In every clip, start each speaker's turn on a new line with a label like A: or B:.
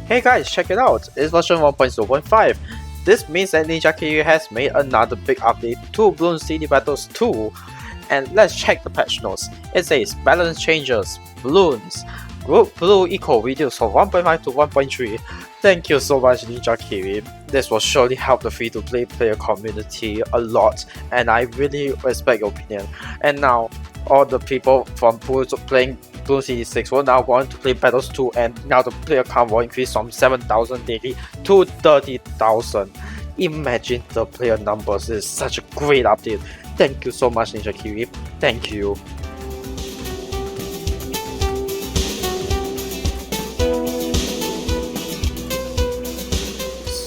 A: Hey guys, check it out, it's version 1.0.5. This means that Ninjakiwi has made another big update to Bloons TD Battles 2. And let's check the patch notes. It says balance changes, Bloons, group blue eco videos from 1.5 to 1.3. Thank you so much Ninjakiwi. This will surely help the free-to-play player community a lot, and I really respect your opinion. And now, all the people from playing Bloons TD 6 will now want to play Battles 2, and now the player count will increase from 7,000 daily to 30,000. Imagine the player numbers. It's such a great update. Thank you so much Ninjakiwi. Thank you.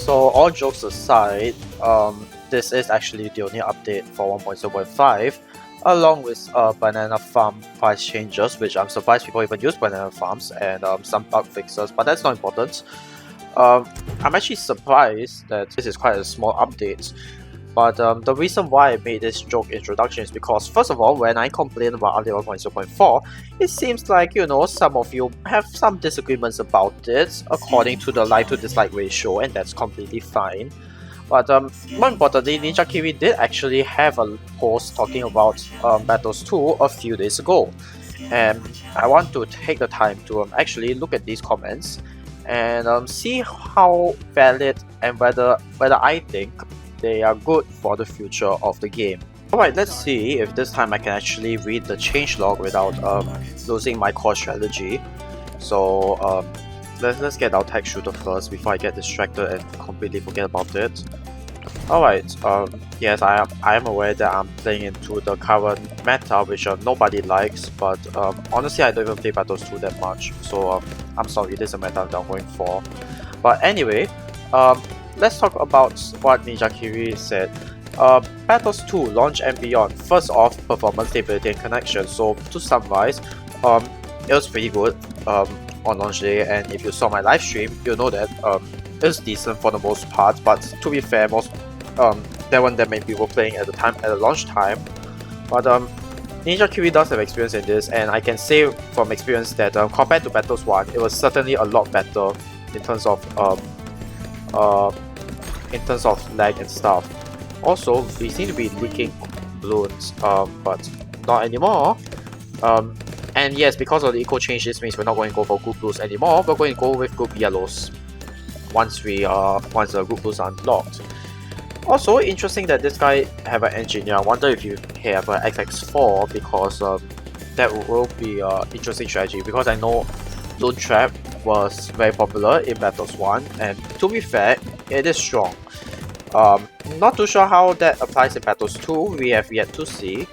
A: So all jokes aside, this is actually the only update for 1.0.5, along with banana farm price changes, which I'm surprised people even use banana farms, and some bug fixes, but that's not important. I'm actually surprised that this is quite a small update, but the reason why I made this joke introduction is because, first of all, when I complain about update 1.0.4, it seems like, you know, some of you have some disagreements about it according to the like to dislike ratio, and that's completely fine. But more importantly, Ninjakiwi did actually have a post talking about Battles 2 a few days ago, and I want to take the time to actually look at these comments and see how valid and whether I think they are good for the future of the game. Alright, let's see if this time I can actually read the changelog without losing my core strategy. So let's get our tech shooter first before I get distracted and completely forget about it. Alright, yes, I am aware that I'm playing into the current meta, which nobody likes, but honestly I don't even play Battles 2 that much, so I'm sorry, this is a meta I'm going for. But anyway, let's talk about what Ninjakiwi said. Battles 2 launch and beyond. First off, performance, stability and connection. So to summarize, it was pretty good on launch day, and if you saw my live stream, you'll know that it was decent for the most part, but to be fair, there weren't that many people playing at the launch time. But Ninjakiwi does have experience in this, and I can say from experience that compared to Battles 1, it was certainly a lot better in terms of lag and stuff. Also, we seem to be leaking balloons, but not anymore. And yes, because of the eco change, this means we're not going to go for group blues anymore. We're going to go with group yellows once the group blues are unlocked. Also, interesting that this guy have an engineer. I wonder if you have an XX4, because that will be an interesting strategy, because I know Bloon Trap was very popular in Battles 1, and to be fair, it is strong. Not too sure how that applies in Battles 2, we have yet to see.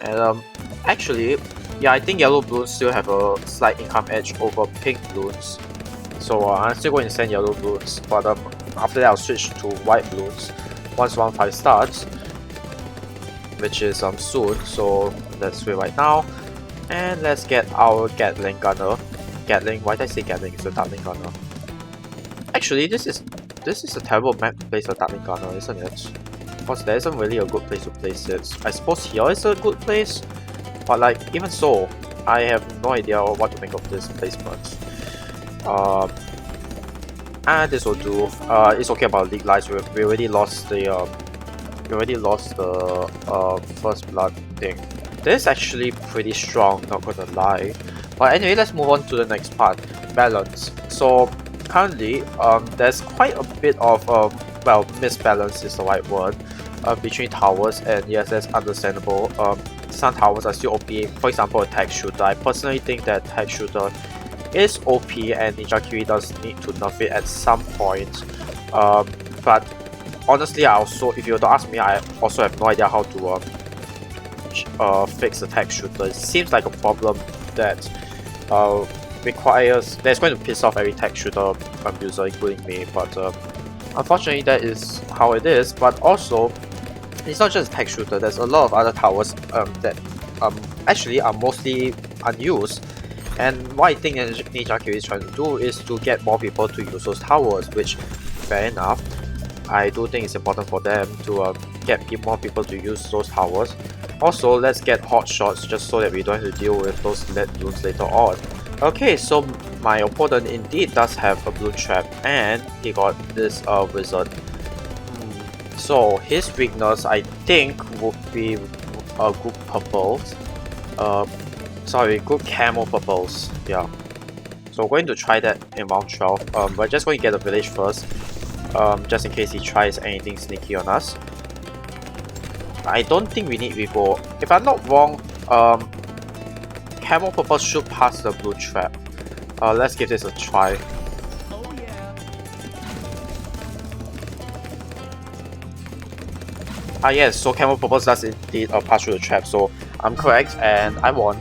A: And actually, yeah, I think yellow balloons still have a slight income edge over pink balloons. So I'm still going to send yellow balloons, but after that I'll switch to white balloons once 1.5 starts, which is soon. So let's do it right now, and let's get our Gatling gunner. Why did I say Gatling? It's a Dartling gunner. Actually, this is a terrible map to place a Dartling gunner, isn't it? Because there isn't really a good place to place it. I suppose here is a good place, but like, even so, I have no idea what to make of this placement. And this will do. It's okay about league lives. We already lost the first blood thing. This is actually pretty strong, not gonna lie. But anyway, let's move on to the next part, balance. So currently, there's quite a bit of well, misbalance is the right word, between towers, and yes, that's understandable. Some towers are still OP. For example, a tech shooter. I personally think that tech shooter is OP, and Ninjakiwi does need to nerf it at some point. But honestly, I also, if you were to ask me, I also have no idea how to fix the tech shooter. It seems like a problem that that's going to piss off every tech shooter user, including me. But unfortunately, that is how it is. But also, it's not just tech shooter. There's a lot of other towers that actually are mostly unused. And what I think Ninjakiwi is trying to do is to get more people to use those towers, which, fair enough, I do think it's important for them to get more people to use those towers. Also, let's get hot shots just so that we don't have to deal with those lead balloons later on. Okay, so my opponent indeed does have a blue trap, and he got this wizard. So his weakness, I think, would be good purples. Sorry, good camo purples. Yeah. So we're going to try that in round 12. We're just going to get a village first, just in case he tries anything sneaky on us. I don't think we need reroll. If I'm not wrong, camo purple should pass the blue trap. Let's give this a try. Yes, so camo purple does indeed pass through the trap, so I'm correct and I won.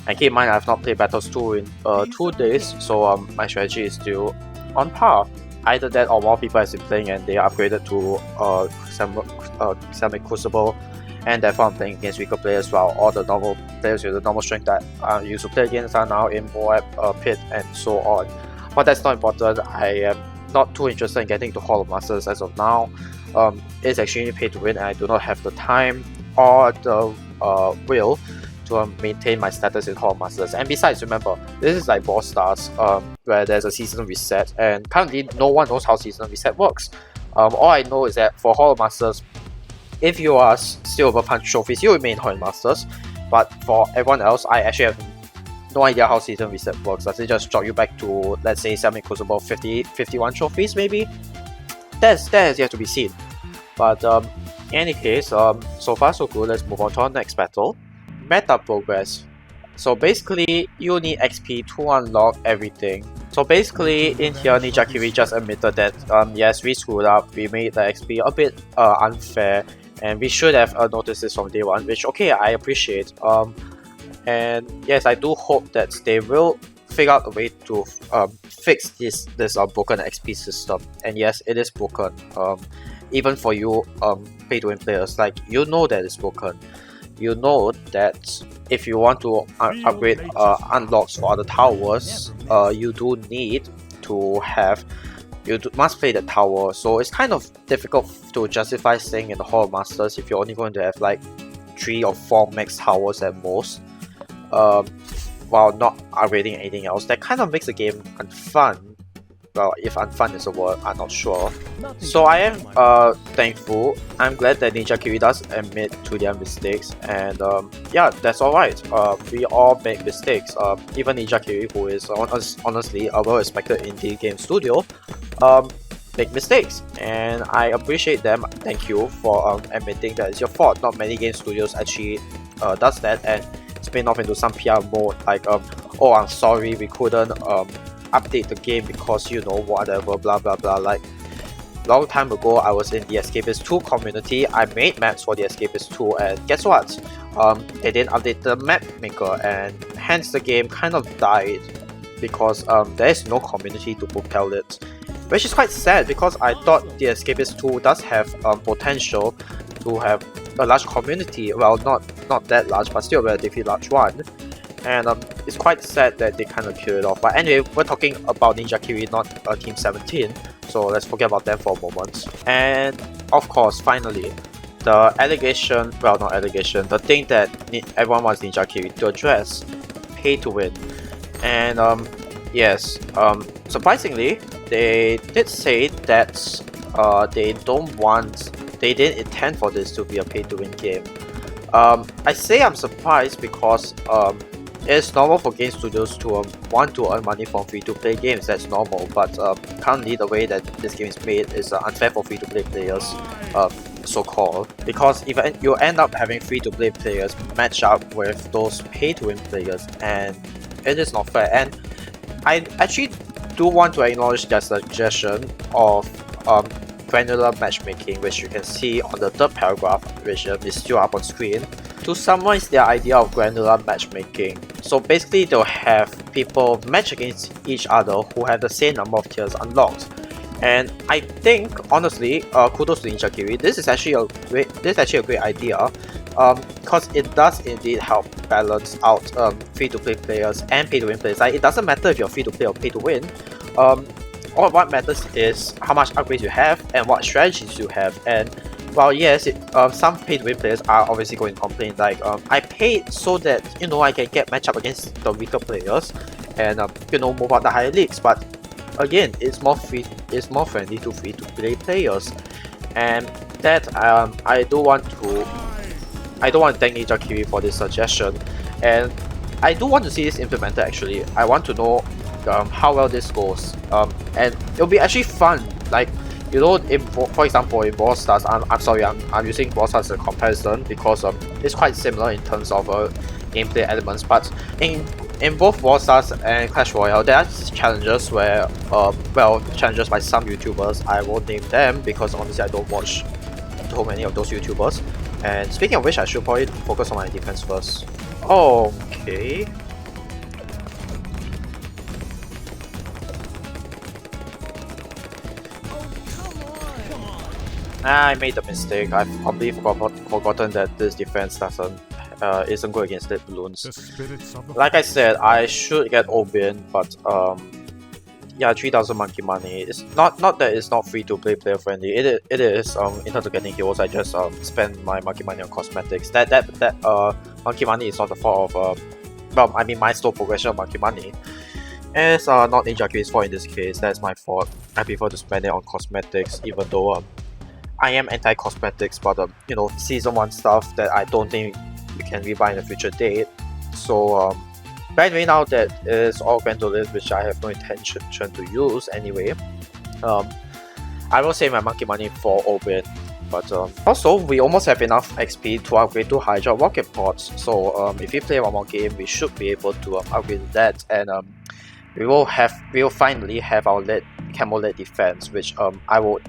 A: And keep in mind, I have not played Battles 2 in 2 days, so my strategy is still on par. Either that or more people have been playing and they are upgraded to Crucible, and therefore I'm playing against weaker players, while all the normal players with the normal strength that I used to play against are now in Moab, Pit, and so on. But that's not important. I am not too interested in getting to Hall of Masters as of now. It's actually pay to win and I do not have the time or the will to maintain my status in Hall of Masters. And besides, remember, this is like Boss Stars, where there's a season reset, and currently no one knows how season reset works. All I know is that for Hall of Masters, if you are still over punch trophies, you remain Hall of Masters. But for everyone else, I actually have no idea how season reset works. Does it just drop you back to, let's say, semi-crucible 51 trophies maybe? That has yet to be seen. But in any case, so far so good. Let's move on to our next battle. Meta progress. So basically, you need XP to unlock everything. So basically, in here, Ninjakiwi just admitted that yes, we screwed up. We made the XP a bit unfair, and we should have noticed this from day one. Which okay, I appreciate. And yes, I do hope that they will figure out a way to fix this broken XP system. And yes, it is broken. Even for you pay to win players, like you know that it's broken. You know that if you want to upgrade unlocks for other towers, you do need to have, must play the tower. So it's kind of difficult to justify staying in the Hall of Masters if you're only going to have like 3 or 4 max towers at most, while not upgrading anything else. That kind of makes the game unfun. Well, if unfun is a word, I'm not sure. So I am thankful. I'm glad that Ninjakiwi does admit to their mistakes, and yeah, that's alright. We all make mistakes. Even Ninjakiwi, who is honestly a well-respected indie game studio, make mistakes, and I appreciate them. Thank you for admitting that it's your fault. Not many game studios actually does that and spin off into some PR mode like oh, I'm sorry, we couldn't update the game because you know whatever blah blah blah. Like long time ago, I was in the Escapist 2 community. I made maps for the Escapist 2, and guess what? They didn't update the map maker, and hence the game kind of died because there is no community to propel it, which is quite sad because I thought the Escapist 2 does have potential to have a large community. Well, not that large, but still a relatively large one. And it's quite sad that they kind of killed it off. But anyway, we're talking about Ninjakiwi, not Team 17. So let's forget about them for a moment. And of course, finally, the allegation, well, not allegation, the thing that everyone wants Ninjakiwi to address, pay to win. And yes, surprisingly, they did say that they didn't intend for this to be a pay to win game. I say I'm surprised because it's normal for game studios to want to earn money from free-to-play games. That's normal, but currently the way that this game is made is unfair for free-to-play players, so-called, because if you end up having free-to-play players match up with those pay-to-win players, and it is not fair. And I actually do want to acknowledge their suggestion of Granular Matchmaking, which you can see on the 3rd paragraph, which is still up on screen. To summarize their idea of Granular Matchmaking, so basically they'll have people match against each other who have the same number of tiers unlocked. And I think, honestly, kudos to Ninjakiwi. This is actually a great idea, because it does indeed help balance out free-to-play players and pay-to-win players. Like, it doesn't matter if you're free-to-play or pay-to-win. All what matters is how much upgrades you have and what strategies you have. And well, yes, some pay-to-win players are obviously going to complain like, I paid so that, you know, I can get match up against the weaker players, and you know, move out the higher leagues. But again, it's more friendly to free-to-play players, and that I do want to thank Ninjakiwi for this suggestion, and I do want to see this implemented. Actually, I want to know how well this goes, and it'll be actually fun. Like, you know, for example, in Brawl Stars, I'm sorry, I'm using Brawl Stars as a comparison because it's quite similar in terms of gameplay elements. But in both Brawl Stars and Clash Royale, there are challenges where, well, challenges by some YouTubers. I won't name them because honestly, I don't watch too many of those YouTubers. And speaking of which, I should probably focus on my defense first. Okay. I made a mistake. I've completely forgotten that this defense isn't good against the balloons. Like I said, I should get Obion, but yeah, 3,000 monkey money. It's not that it's not free to play player friendly. It is in terms of getting heroes. I just spend my monkey money on cosmetics. That monkey money is not the fault of well, I mean my slow progression of monkey money. It's not Ninjakiwi's fault in this case. That's my fault. I prefer to spend it on cosmetics, even though I am anti-cosmetics, but you know, season 1 stuff that I don't think you can rebuy in a future date. So but anyway, now that it's all Granular, which I have no intention to use anyway, I will save my monkey money for Obion. But also, we almost have enough XP to upgrade to Hydra rocket pods. So if we play one more game, we should be able to upgrade that, and we will finally have our camo lead defense, which I will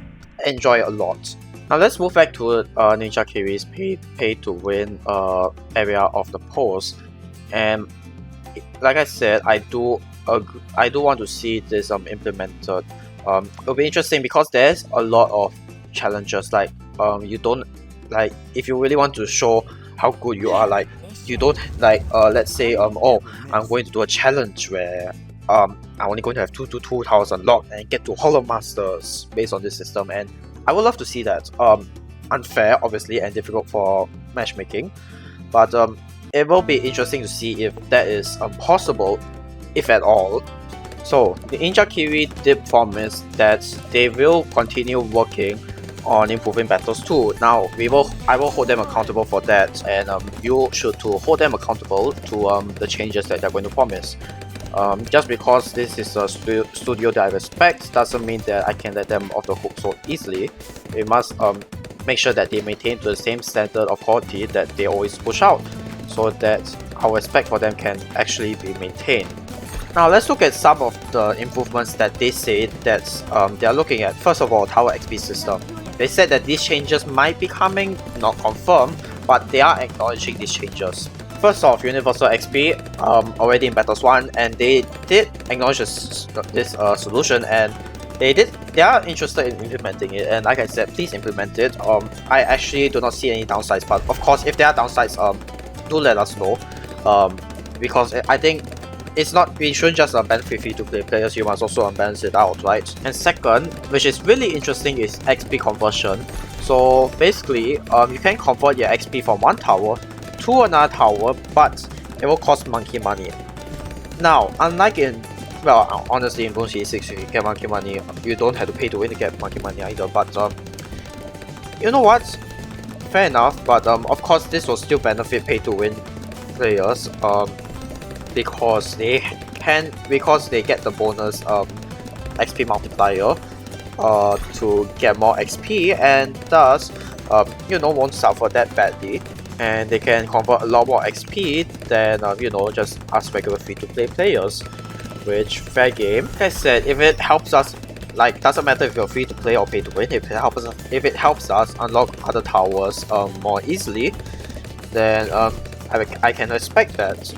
A: enjoy a lot. Now let's move back to Ninjakiwi's pay to win area of the post, and like I said, I do want to see this implemented. It'll be interesting because there's a lot of challenges. Like you don't, like, if you really want to show how good you are, like you don't, like let's say oh, I'm going to do a challenge where I'm only going to have 2,000 locked and get to Hollow Masters based on this system, and I would love to see that. Unfair, obviously, and difficult for matchmaking, but it will be interesting to see if that is possible, if at all. So the Ninjakiwi did promise that they will continue working on improving battles too. Now I will hold them accountable for that, and you should too hold them accountable to the changes that they're going to promise. Just because this is a studio that I respect doesn't mean that I can let them off the hook so easily. We must make sure that they maintain to the same standard of quality that they always push out, so that our respect for them can actually be maintained. Now let's look at some of the improvements that they say that they are looking at. First of all, Tower XP system. They said that these changes might be coming, not confirmed, but they are acknowledging these changes. First off, Universal XP already in Battles 1, and they did acknowledge this solution, and they are interested in implementing it. And like I said, please implement it. I actually do not see any downsides, but of course, if there are downsides, do let us know. Because I think it's not, we shouldn't just benefit free-to-play players, you must also balance it out, right? And second, which is really interesting, is XP conversion. So basically, you can convert your XP from one tower to another tower, but it will cost monkey money. Now, unlike in, well, honestly, in Bloons TD 6, you get monkey money, you don't have to pay to win to get monkey money either, but you know what? Fair enough, but of course, this will still benefit pay-to-win players, because they get the bonus XP multiplier to get more XP, and thus you know, won't suffer that badly, and they can convert a lot more XP than you know, just us regular free-to-play players, which fair game. Like I said, if it helps us, like, doesn't matter if you're free to play or pay to win, if it helps us unlock other towers more easily, then I can respect that.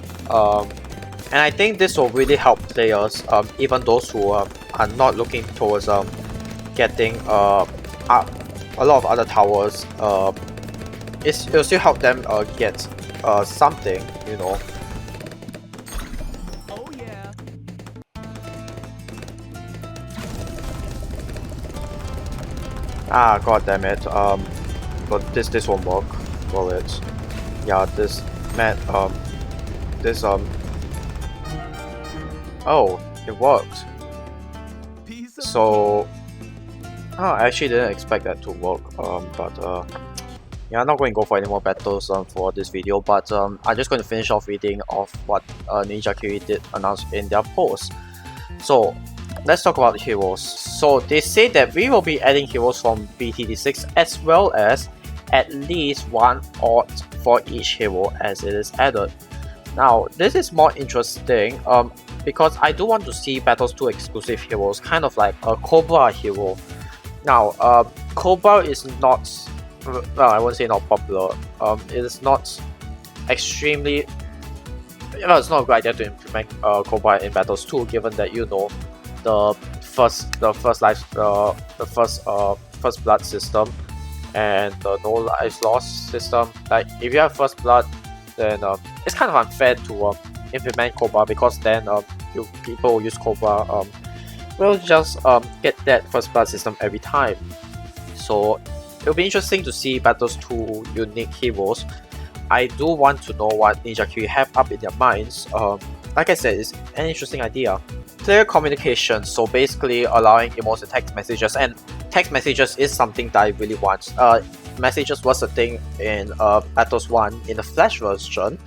A: And I think this will really help players, even those who are not looking towards getting a lot of other towers. It'll still help them get something, you know.
B: Oh yeah.
A: Ah, god damn it. But this won't work. Will it? Yeah, this man. This Oh, it worked. So, I actually didn't expect that to work. Yeah, I'm not going to go for any more battles for this video, but I'm just going to finish off reading of what Ninjakiwi did announce in their post. So, let's talk about the heroes. So, they say that we will be adding heroes from BTD6 as well as at least one odd for each hero as it is added. Now, this is more interesting because I do want to see Battles 2 exclusive heroes, kind of like a Cobra hero. Now, Cobra is not, well, I won't say not popular. It is not extremely, well, it's not a good idea to implement Cobra in Battles 2, given that the first blood system and the no lives lost system. Like, if you have first blood, then it's kind of unfair to implement Cobra, because then people who use Cobra will just get that first blood system every time. So it'll be interesting to see Battles 2 unique heroes. I do want to know what Ninjakiwi have up in their minds. Like I said, it's an interesting idea. Player communication, so basically allowing emotes and text messages, and text messages is something that I really want. Messages was a thing in Battles 1 in the Flash version,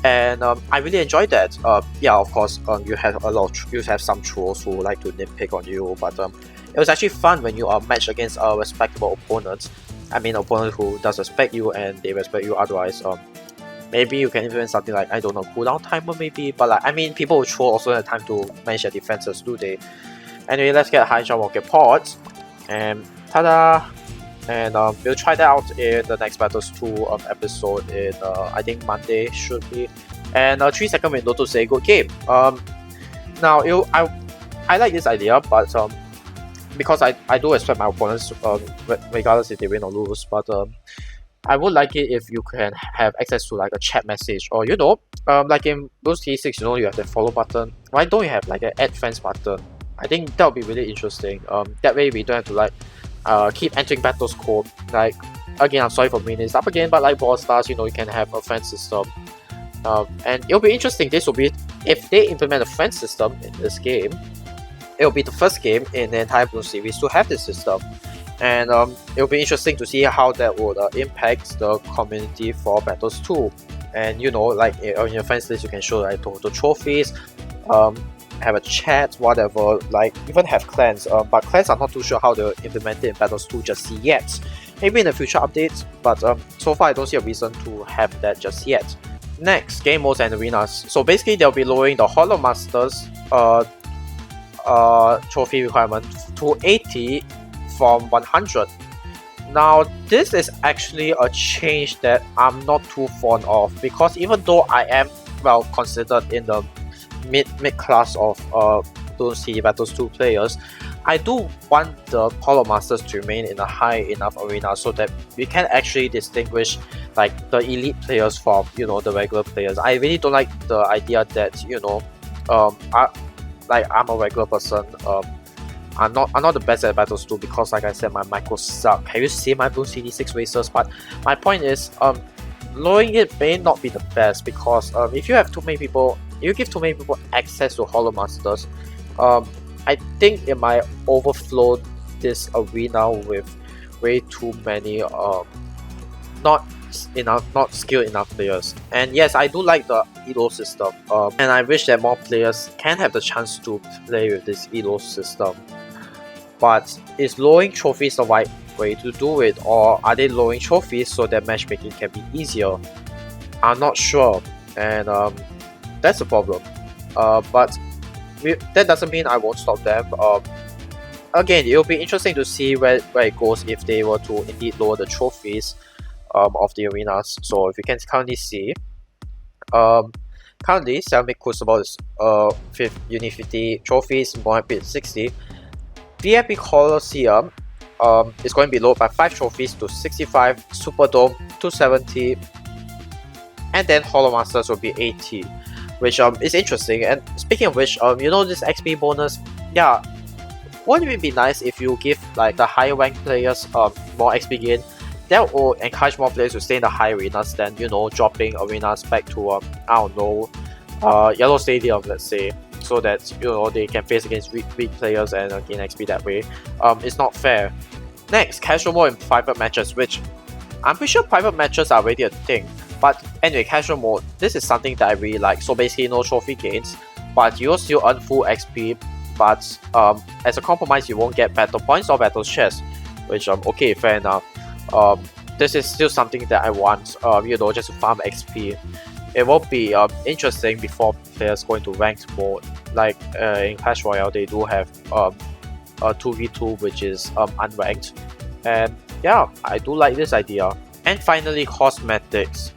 A: and I really enjoyed that. Yeah, of course, you have some trolls who like to nitpick on you, but it was actually fun when you are matched against a respectable opponent. I mean, opponent who does respect you and they respect you otherwise. Maybe you can implement something like, I don't know, cooldown timer maybe, but like, I mean, people who troll also have time to manage their defenses, do they? Anyway, let's get high jump rocket pods, and ta-da! And we'll try that out in the next Battles 2 episode in I think Monday should be, and a 3-second window to say good game. Now I like this idea, but because I do respect my opponents regardless if they win or lose, but I would like it if you can have access to like a chat message, or like in Bloons TD 6, you have the follow button. Why don't you have like an add friends button? I think that would be really interesting. That way we don't have to like keep entering battles code. Like, again, I'm sorry for bringing this up again, but like Brawl Stars, you can have a friend system. And it'll be interesting. This will be, if they implement a friend system in this game, it'll be the first game in the entire Bloons series to have this system. And it'll be interesting to see how that would impact the community for Battles 2. And like on your friends list, you can show like total trophies, have a chat, whatever, like even have clans. But clans, I'm not too sure how they'll implement it in Battles 2 just yet. Maybe in the future updates, but so far I don't see a reason to have that just yet. Next, game modes and arenas. So basically they'll be lowering the Hollow Masters trophy requirement to 80 from 100. Now this is actually a change that I'm not too fond of, because even though I am well considered in the mid class of Bloons TD Battles 2 players, I do want the Hollow Masters to remain in a high enough arena so that we can actually distinguish like the elite players from the regular players. I really don't like the idea that I'm a regular person. I'm not the best at Battles 2 because, like I said, my micros suck. Have you seen my Bloons TD 6 racers? But my point is, lowering it may not be the best, because if you have too many people, you give too many people access to Hollow Masters, I think it might overflow this arena with way too many not skilled enough players. And yes, I do like the elo system, and I wish that more players can have the chance to play with this elo system. But is lowering trophies the right way to do it, or are they lowering trophies so that matchmaking can be easier? I'm not sure, and that's a problem. But that doesn't mean I won't stop them. Again, it'll be interesting to see where it goes if they were to indeed lower the trophies of the arenas. So if you can currently see, currently Ceramic Crucible is Unit 50 trophies, Mohammed 60. VIP Colosseum is going to be lowered by 5 trophies to 65, Superdome to 70, and then Hollow Masters will be 80, which is interesting. And speaking of which, this XP bonus, yeah, wouldn't it be nice if you give like the higher ranked players more XP gain? That will encourage more players to stay in the high arenas than dropping arenas back to I don't know, Yellow Stadium, let's say. so that they can face against weak players and gain XP that way. It's not fair. Next, casual mode and private matches, which I'm pretty sure private matches are already a thing. But anyway, casual mode, this is something that I really like. So basically no trophy gains, but you'll still earn full XP, but as a compromise you won't get battle points or battle chests, which okay, fair enough. This is still something that I want, just to farm XP. It will be interesting before players go into ranked mode. Like in Clash Royale, they do have a 2v2 which is unranked, and yeah, I do like this idea. And finally, cosmetics.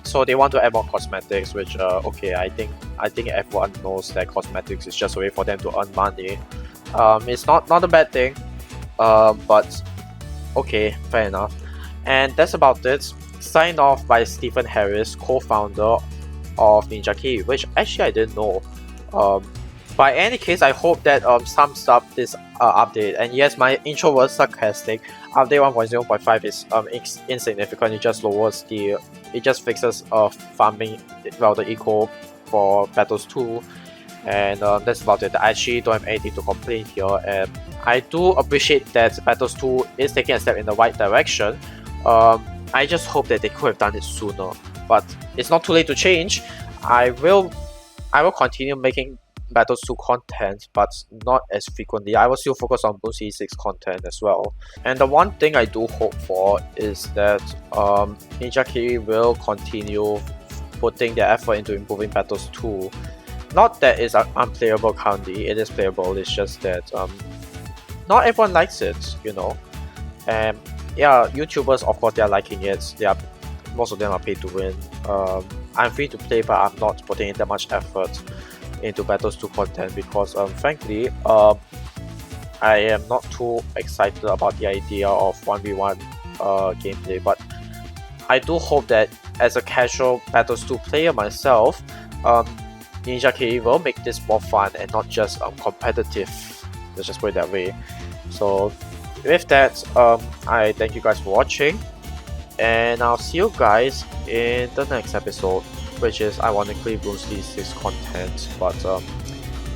A: So they want to add more cosmetics, which okay, I think everyone knows that cosmetics is just a way for them to earn money. It's not a bad thing, but okay, fair enough. And that's about it. Signed off by Stephen Harris, co-founder of Ninjakiwi, which actually I didn't know. By any case, I hope that sums up this update. And yes, my intro was sarcastic. Update 1.0.5 is insignificant. It just lowers it just fixes farming the eco for Battles 2, and that's about it. I actually don't have anything to complain here, and I do appreciate that Battles 2 is taking a step in the right direction. I just hope that they could have done it sooner, but it's not too late to change. I will continue making Battles 2 content, but not as frequently. I will still focus on Bloons TD 6 content as well. And the one thing I do hope for is that Ninjakiwi will continue putting their effort into improving Battles 2. Not that it's unplayable currently, it is playable, it's just that not everyone likes it, And yeah, YouTubers, of course, they are liking it. Most of them are paid to win. I'm free to play, but I'm not putting in that much effort into Battles 2 content because frankly, I am not too excited about the idea of 1v1 gameplay, but I do hope that as a casual Battles 2 player myself, Ninjakiwi will make this more fun and not just competitive. Let's just put it that way. So with that, I thank you guys for watching, and I'll see you guys in the next episode, which is ironically Bloons TD 6 content. But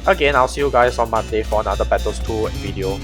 A: again, I'll see you guys on Monday for another Battles 2 video.